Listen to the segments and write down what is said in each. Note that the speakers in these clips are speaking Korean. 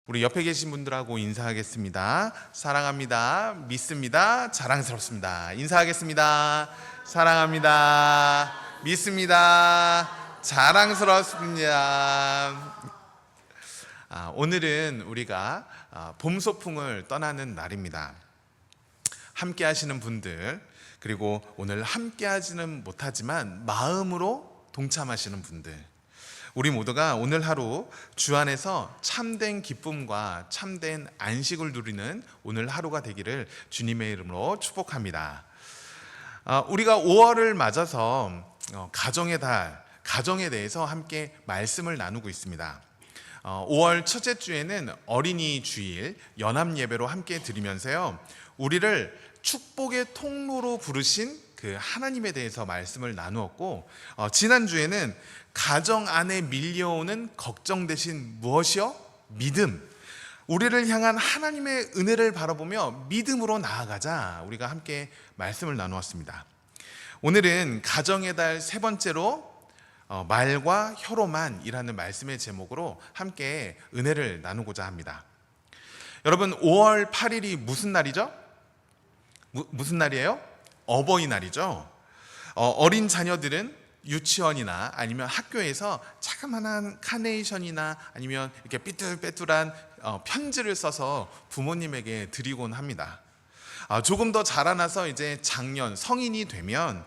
우리 옆에 계신 분들하고 인사하겠습니다. 사랑합니다. 믿습니다. 자랑스럽습니다. 인사하겠습니다. 사랑합니다. 믿습니다. 자랑스럽습니다. 오늘은 우리가 봄 소풍을 떠나는 날입니다. 함께 하시는 분들, 그리고 오늘 함께 하지는 못하지만 마음으로 동참하시는 분들, 우리 모두가 오늘 하루 주 안에서 참된 기쁨과 참된 안식을 누리는 오늘 하루가 되기를 주님의 이름으로 축복합니다. 우리가 5월을 맞아서 가정의 달, 가정에 대해서 함께 말씀을 나누고 있습니다. 5월 첫째 주에는 어린이 주일 연합 예배로 함께 드리면서요, 우리를 축복의 통로로 부르신 그 하나님에 대해서 말씀을 나누었고, 지난주에는 가정 안에 밀려오는 걱정 대신 무엇이요? 믿음. 우리를 향한 하나님의 은혜를 바라보며 믿음으로 나아가자, 우리가 함께 말씀을 나누었습니다. 오늘은 가정의 달 세 번째로 말과 혀로만이라는 말씀의 제목으로 함께 은혜를 나누고자 합니다. 여러분, 5월 8일이 무슨 날이죠? 무슨 날이에요? 어버이날이죠. 어린 자녀들은 유치원이나 아니면 학교에서 자그마한 카네이션이나 아니면 이렇게 삐뚤빼뚤한 편지를 써서 부모님에게 드리곤 합니다. 조금 더 자라나서 이제 장년, 성인이 되면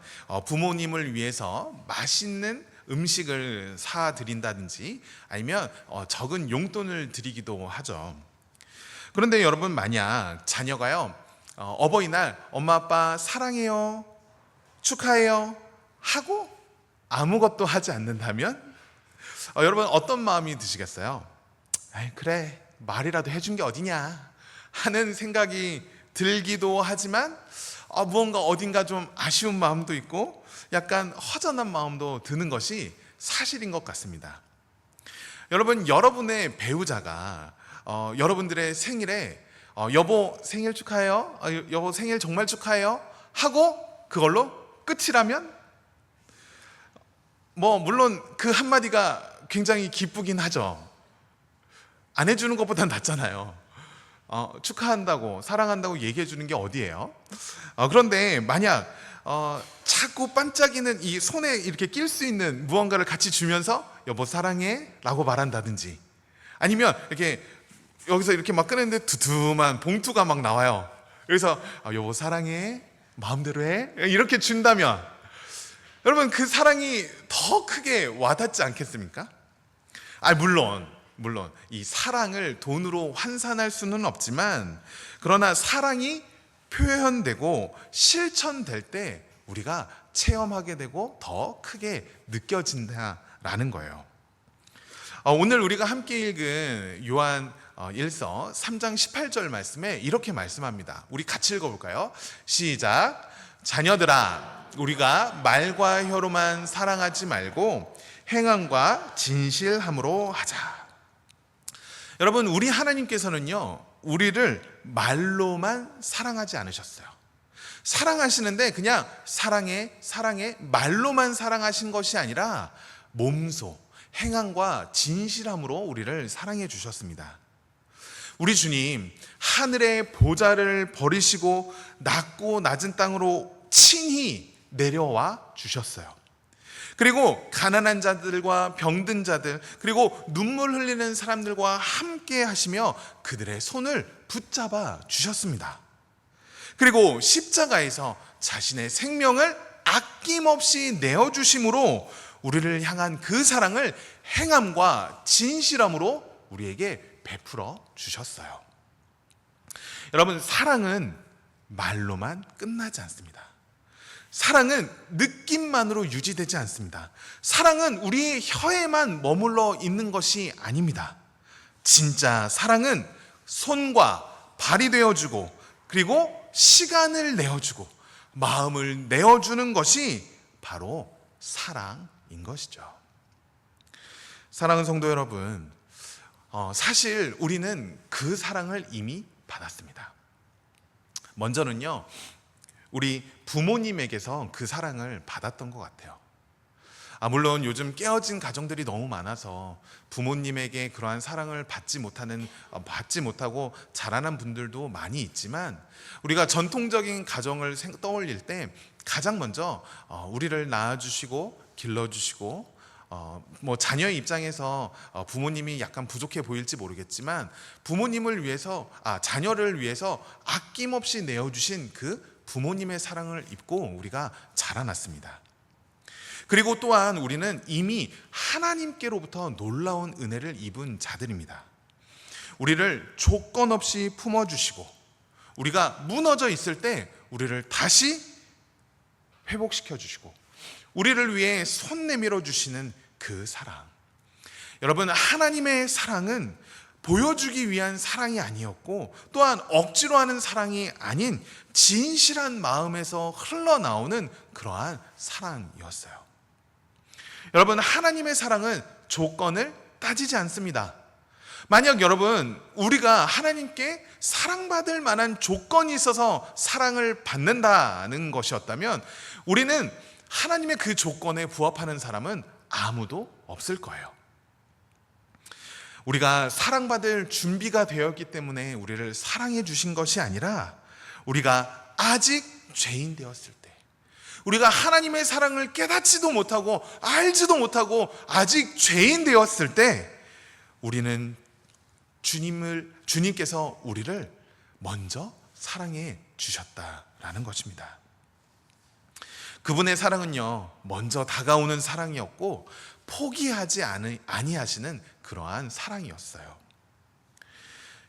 부모님을 위해서 맛있는 음식을 사드린다든지 아니면 적은 용돈을 드리기도 하죠. 그런데 여러분, 만약 자녀가요, 어버이날 엄마 아빠 사랑해요, 축하해요 하고 아무것도 하지 않는다면 여러분 어떤 마음이 드시겠어요? 그래, 말이라도 해준 게 어디냐 하는 생각이 들기도 하지만 무언가 어딘가 좀 아쉬운 마음도 있고 약간 허전한 마음도 드는 것이 사실인 것 같습니다. 여러분, 여러분의 배우자가 여러분들의 생일에 여보 생일 축하해요, 여보 생일 정말 축하해요 하고 그걸로 끝이라면 물론 그 한마디가 굉장히 기쁘긴 하죠. 안 해주는 것보단 낫잖아요. 축하한다고, 사랑한다고 얘기해 주는 게 어디예요? 그런데 만약 자꾸 반짝이는 이 손에 이렇게 낄 수 있는 무언가를 같이 주면서 여보 사랑해 라고 말한다든지, 아니면 이렇게 여기서 이렇게 막 꺼냈는데 두툼한 봉투가 막 나와요. 그래서 여보 사랑해, 마음대로 해, 이렇게 준다면 여러분, 그 사랑이 더 크게 와닿지 않겠습니까? 물론 이 사랑을 돈으로 환산할 수는 없지만, 그러나 사랑이 표현되고 실천될 때 우리가 체험하게 되고 더 크게 느껴진다라는 거예요. 오늘 우리가 함께 읽은 요한 1서 3장 18절 말씀에 이렇게 말씀합니다. 우리 같이 읽어볼까요? 시작. 자녀들아, 우리가 말과 혀로만 사랑하지 말고 행함과 진실함으로 하자. 여러분, 우리 하나님께서는요, 우리를 말로만 사랑하지 않으셨어요. 사랑하시는데 그냥 사랑해 말로만 사랑하신 것이 아니라 몸소 행함과 진실함으로 우리를 사랑해 주셨습니다. 우리 주님, 하늘의 보좌를 버리시고 낮고 낮은 땅으로 친히 내려와 주셨어요. 그리고 가난한 자들과 병든 자들, 그리고 눈물 흘리는 사람들과 함께 하시며 그들의 손을 붙잡아 주셨습니다. 그리고 십자가에서 자신의 생명을 아낌없이 내어주심으로 우리를 향한 그 사랑을 행함과 진실함으로 우리에게 베풀어 주셨어요. 여러분, 사랑은 말로만 끝나지 않습니다. 사랑은 느낌만으로 유지되지 않습니다. 사랑은 우리의 혀에만 머물러 있는 것이 아닙니다. 진짜 사랑은 손과 발이 되어주고, 그리고 시간을 내어주고, 마음을 내어주는 것이 바로 사랑인 것이죠. 사랑하는 성도 여러분, 사실 우리는 그 사랑을 이미 받았습니다. 먼저는요, 우리 부모님에게서 그 사랑을 받았던 것 같아요. 물론 요즘 깨어진 가정들이 너무 많아서 부모님에게 그러한 사랑을 받지 못하고 자라난 분들도 많이 있지만, 우리가 전통적인 가정을 떠올릴 때 가장 먼저 우리를 낳아주시고 길러주시고, 자녀의 입장에서 부모님이 약간 부족해 보일지 모르겠지만 자녀를 위해서 아낌없이 내어주신 그 부모님의 사랑을 입고 우리가 자라났습니다. 그리고 또한 우리는 이미 하나님께로부터 놀라운 은혜를 입은 자들입니다. 우리를 조건 없이 품어주시고, 우리가 무너져 있을 때 우리를 다시 회복시켜 주시고, 우리를 위해 손 내밀어 주시는 그 사랑. 여러분, 하나님의 사랑은 보여주기 위한 사랑이 아니었고, 또한 억지로 하는 사랑이 아닌 진실한 마음에서 흘러나오는 그러한 사랑이었어요. 여러분, 하나님의 사랑은 조건을 따지지 않습니다. 만약 여러분, 우리가 하나님께 사랑받을 만한 조건이 있어서 사랑을 받는다는 것이었다면, 우리는 하나님의 그 조건에 부합하는 사람은 아무도 없을 거예요. 우리가 사랑받을 준비가 되었기 때문에 우리를 사랑해 주신 것이 아니라, 우리가 아직 죄인 되었을 때, 우리가 하나님의 사랑을 깨닫지도 못하고 알지도 못하고 아직 죄인 되었을 때, 우리는 주님께서 우리를 먼저 사랑해 주셨다라는 것입니다. 그분의 사랑은요, 먼저 다가오는 사랑이었고 포기하지 아니하시는 그러한 사랑이었어요.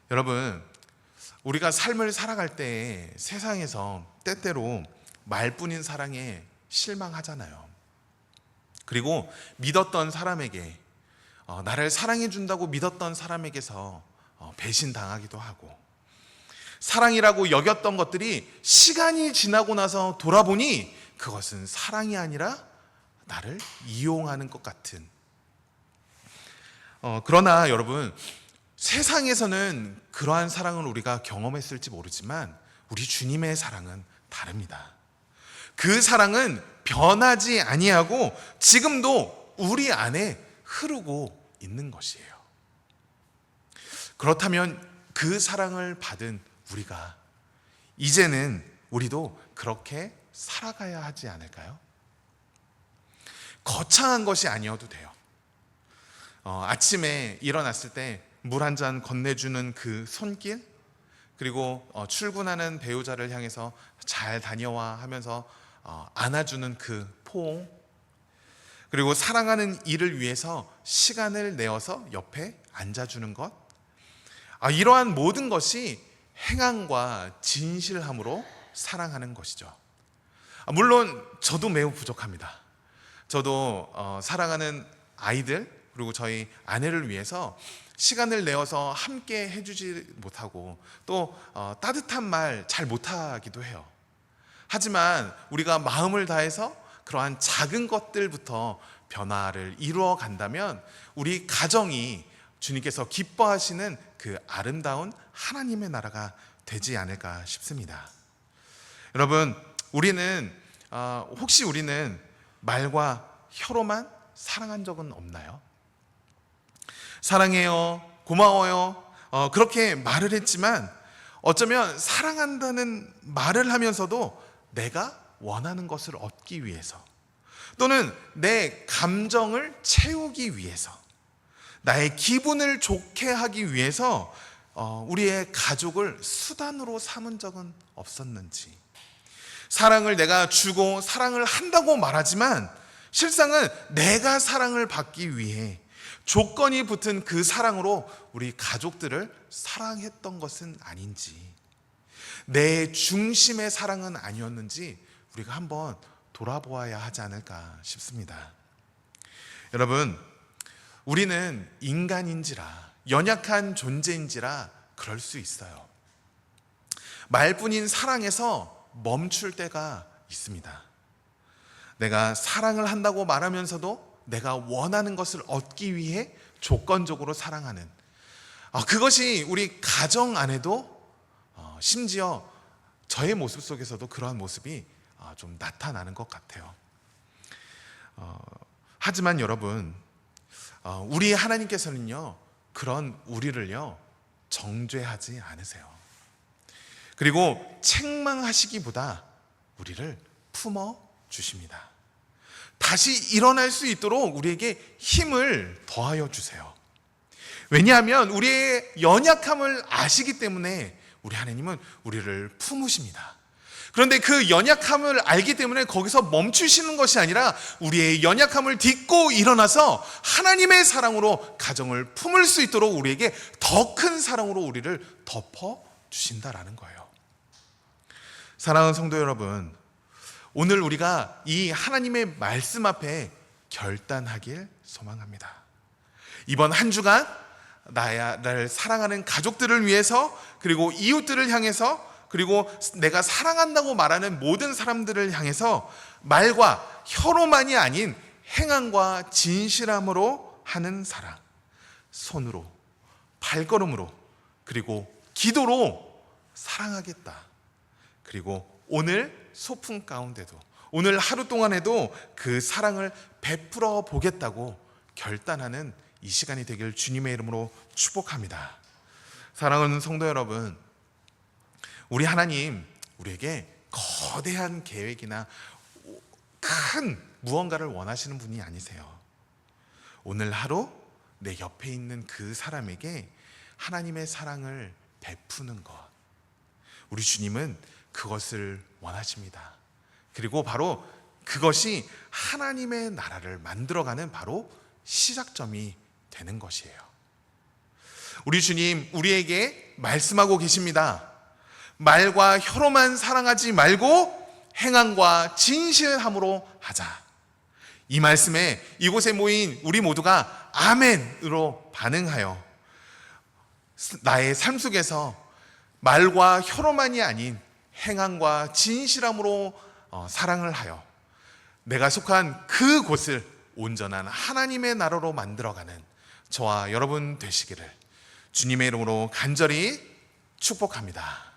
여러분, 우리가 삶을 살아갈 때 세상에서 때때로 말뿐인 사랑에 실망하잖아요. 그리고 믿었던 사람에게, 나를 사랑해 준다고 믿었던 사람에게서 배신당하기도 하고, 사랑이라고 여겼던 것들이 시간이 지나고 나서 돌아보니 그것은 사랑이 아니라 나를 이용하는 것 같은. 그러나 여러분, 세상에서는 그러한 사랑을 우리가 경험했을지 모르지만 우리 주님의 사랑은 다릅니다. 그 사랑은 변하지 아니하고 지금도 우리 안에 흐르고 있는 것이에요. 그렇다면 그 사랑을 받은 우리가 이제는 우리도 그렇게 살아가야 하지 않을까요? 거창한 것이 아니어도 돼요. 아침에 일어났을 때 물 한 잔 건네주는 그 손길, 그리고 출근하는 배우자를 향해서 잘 다녀와 하면서 안아주는 그 포옹, 그리고 사랑하는 이를 위해서 시간을 내어서 옆에 앉아주는 것, 이러한 모든 것이 행함과 진실함으로 사랑하는 것이죠. 물론 저도 매우 부족합니다. 저도 사랑하는 아이들, 그리고 저희 아내를 위해서 시간을 내어서 함께 해주지 못하고, 또 따뜻한 말 잘 못하기도 해요. 하지만 우리가 마음을 다해서 그러한 작은 것들부터 변화를 이루어 간다면 우리 가정이 주님께서 기뻐하시는 그 아름다운 하나님의 나라가 되지 않을까 싶습니다. 여러분, 혹시 우리는 말과 혀로만 사랑한 적은 없나요? 사랑해요, 고마워요, 그렇게 말을 했지만 어쩌면 사랑한다는 말을 하면서도 내가 원하는 것을 얻기 위해서, 또는 내 감정을 채우기 위해서, 나의 기분을 좋게 하기 위해서 우리의 가족을 수단으로 삼은 적은 없었는지, 사랑을 내가 주고 사랑을 한다고 말하지만 실상은 내가 사랑을 받기 위해 조건이 붙은 그 사랑으로 우리 가족들을 사랑했던 것은 아닌지, 내 중심의 사랑은 아니었는지 우리가 한번 돌아보아야 하지 않을까 싶습니다. 여러분, 우리는 인간인지라, 연약한 존재인지라 그럴 수 있어요. 말뿐인 사랑에서 멈출 때가 있습니다. 내가 사랑을 한다고 말하면서도 내가 원하는 것을 얻기 위해 조건적으로 사랑하는, 그것이 우리 가정 안에도 심지어 저의 모습 속에서도 그러한 모습이 좀 나타나는 것 같아요. 하지만 여러분, 우리 하나님께서는요, 그런 우리를요, 정죄하지 않으세요. 그리고 책망하시기보다 우리를 품어 주십니다. 다시 일어날 수 있도록 우리에게 힘을 더하여 주세요. 왜냐하면 우리의 연약함을 아시기 때문에 우리 하나님은 우리를 품으십니다. 그런데 그 연약함을 알기 때문에 거기서 멈추시는 것이 아니라 우리의 연약함을 딛고 일어나서 하나님의 사랑으로 가정을 품을 수 있도록 우리에게 더 큰 사랑으로 우리를 덮어 주신다라는 거예요. 사랑하는 성도 여러분, 오늘 우리가 이 하나님의 말씀 앞에 결단하길 소망합니다. 이번 한 주간 나를 사랑하는 가족들을 위해서, 그리고 이웃들을 향해서, 그리고 내가 사랑한다고 말하는 모든 사람들을 향해서 말과 혀로만이 아닌 행함과 진실함으로 하는 사랑, 손으로, 발걸음으로, 그리고 기도로 사랑하겠다. 그리고 오늘 소풍 가운데도, 오늘 하루 동안에도 그 사랑을 베풀어 보겠다고 결단하는 이 시간이 되길 주님의 이름으로 축복합니다. 사랑하는 성도 여러분, 우리 하나님 우리에게 거대한 계획이나 큰 무언가를 원하시는 분이 아니세요. 오늘 하루 내 옆에 있는 그 사람에게 하나님의 사랑을 베푸는 것, 우리 주님은 그것을 원하십니다. 그리고 바로 그것이 하나님의 나라를 만들어가는 바로 시작점이 되는 것이에요. 우리 주님 우리에게 말씀하고 계십니다. 말과 혀로만 사랑하지 말고 행함과 진실함으로 하자. 이 말씀에 이곳에 모인 우리 모두가 아멘으로 반응하여 나의 삶 속에서 말과 혀로만이 아닌 행함과 진실함으로 사랑을 하여 내가 속한 그곳을 온전한 하나님의 나라로 만들어가는 저와 여러분 되시기를 주님의 이름으로 간절히 축복합니다.